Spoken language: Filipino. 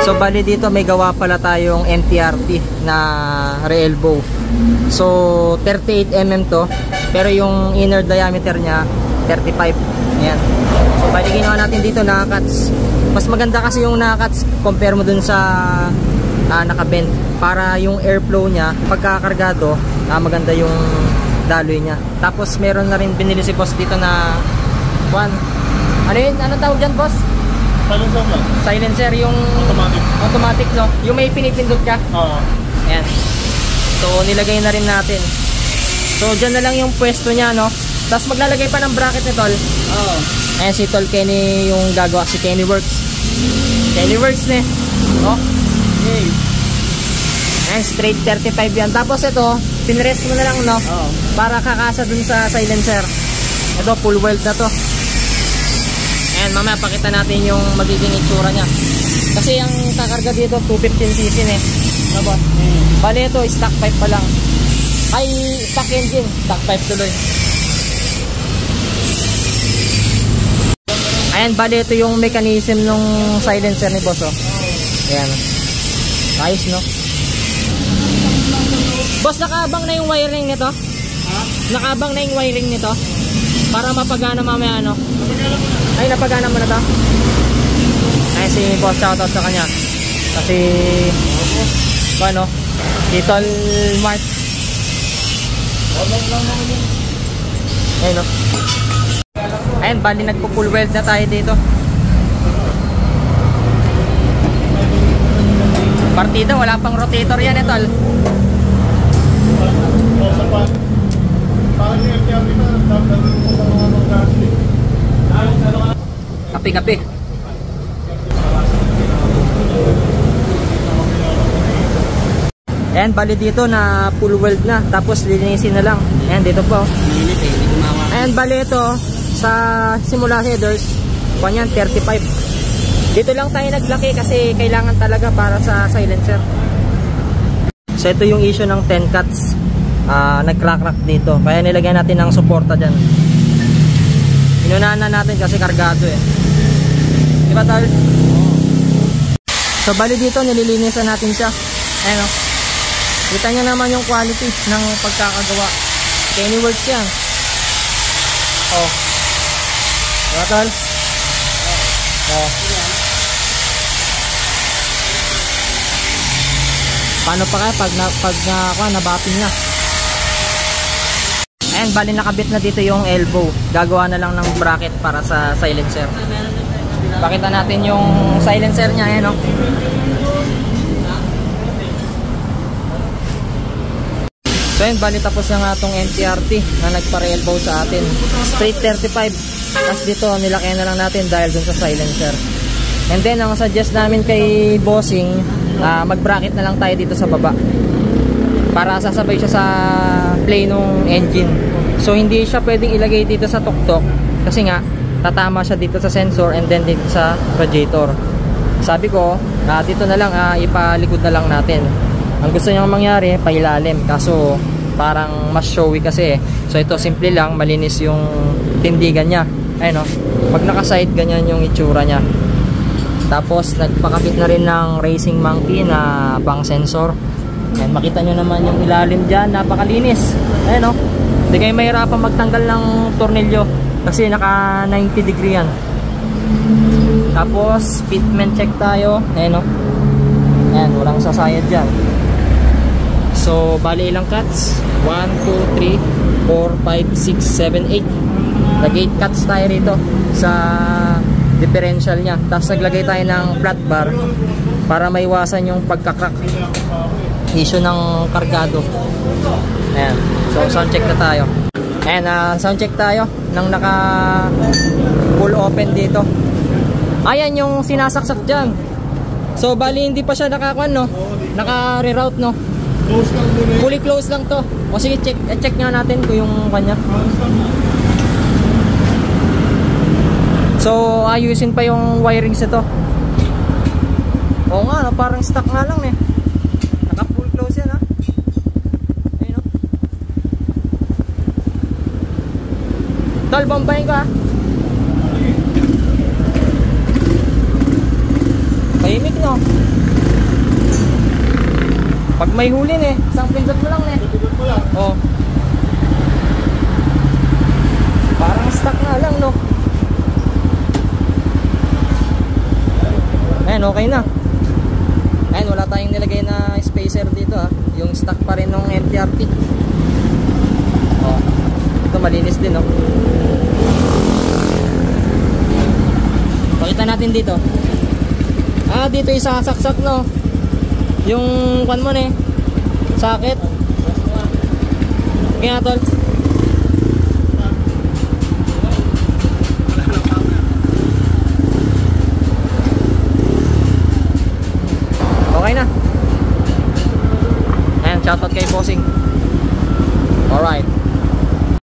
So bali dito may gawa pala tayong NTRT na re-elbow. So 38mm to, pero yung inner diameter niya 35. Ayan. So bali ginawa natin dito naka-cuts. Mas maganda kasi yung naka-cuts compare mo dun sa naka-bend, para yung airflow niya pagkakargado maganda yung daloy niya. Tapos meron na rin binili si boss dito na ano yun? Anong tawag dyan, boss? Silencer lang. Silencer, yung automatic, no? Yung may pinipindot ka? Oo. Ayan. So nilagay na rin natin. So dyan na lang yung pwesto niya, no? Tapos maglalagay pa ng bracket ni Tol. Oo. Ayan si Tol Kenny yung gagawa, si Kenny Works. Kenny Works ne, no? Okay. Ayan, straight 35 yan. Tapos ito, pinrest mo na lang, no? Oo. Para kakasa dun sa silencer. Ito, full weld na to. Ayan, mamaya pakita natin yung magiging itsura niya. Kasi ang kakarga dito 215cc eh. Ano ba? Bali ito, stock pipe pa lang. Ay, stock engine, stock pipe tuloy. Ayan, bali ito yung mechanism nung silencer ni boss, oh. Ayan. Ayos, no? Boss, nakaabang na yung wiring nito? Ha? Nakaabang na yung wiring nito? Para mapagana mamaya, ano? Ay, napagana mo na to? Ay, si boss, shoutout sa kanya. Kasi, ano, Titol Mark. Ayun, no? Ayun, bali nagpo-full weld na tayo dito. Partida, wala pang rotator yan, Tol. Kapi-kapi. Ayan, bali dito na full weld na. Tapos linisin na lang. Ayan, dito po. Ayan, bali ito sa simula headers, kanyan 35. Dito lang tayo naglaki kasi kailangan talaga para sa silencer. So ito yung issue ng 10 cuts. Nag-crack-crack dito. Kaya nilagyan natin ng suporta dyan. Inunahan na natin kasi kargado eh. Diba, Tal? So bali dito nililinisan natin siya. Ayan, oh. Kita nyo naman yung quality ng pagkakagawa. Kenny Works yan. Oh. Diba, Tal? Oh. Paano pa kaya pag nabating niya? Ayan, bali nakabit na dito yung elbow. Gagawa na lang ng bracket para sa silencer. Pakita natin yung silencer niya. Ayan, oh. So ayan, bali tapos na nga itong NTRT na nagpare-elbow sa atin. Straight 35. Tapos dito nilaki na lang natin dahil dun sa silencer. And then ang suggest namin kay bossing, mag-bracket na lang tayo dito sa baba para sasabay siya sa play ng engine. So hindi siya pwedeng ilagay dito sa tuktok kasi nga tatama siya dito sa sensor and then dito sa radiator. Sabi ko, dito na lang ipalikod na lang natin. Ang gusto niyang mangyari, pailalim, kaso parang mas showy kasi eh. So ito simple lang, malinis yung tindigan niya. Ayun, no? Pag naka-side, ganyan yung itsura niya. Tapos nagpakabit na rin ng Racing Monkey na pang sensor. Ayan, makita nyo naman yung ilalim dyan, napakalinis. Ayan, no? Hindi kayo mahirapan magtanggal ng tornilyo kasi naka 90 degree yan. Tapos fitment check tayo. Ayan, no? Ayan, walang sasayad dyan. So bali ilang cuts? 1, 2, 3, 4, 5, 6, 7, 8. Nag 8 cuts tayo rito sa differential nya. Tapos naglagay tayo ng flat bar para maiwasan yung pagkakrak issue ng kargado. Ayan. So sound check na tayo. Ayan, sound check tayo nang naka full open dito. Ayan yung sinasaksak dyan. So bali hindi pa siya nakakuan, no? Naka-reroute, no? Fully closed lang to. O sige, check nga natin kung yung kanya. So ayusin pa yung wirings ito. Oo nga, no? Parang stuck nga lang eh. Naka full close yan, ha? Ayun, no? Tol, bombayin ko, ha? Tahimik, no? Pag may hulin eh, isang pindot mo lang eh. Pindot mo lang. Oh. Parang stuck na lang, no? Ayan, okay na. Ayan, wala tayong nilagay na spacer dito, ha. Yung stock pa rin ng MTRT. Oh. Ito malinis din, no? Pakita natin dito. Dito yung sasaksak, no? Yung kwan mo, ne? Socket. Kaya, tol. Okay na. Ayan, shoutout kay Bossing. Alright.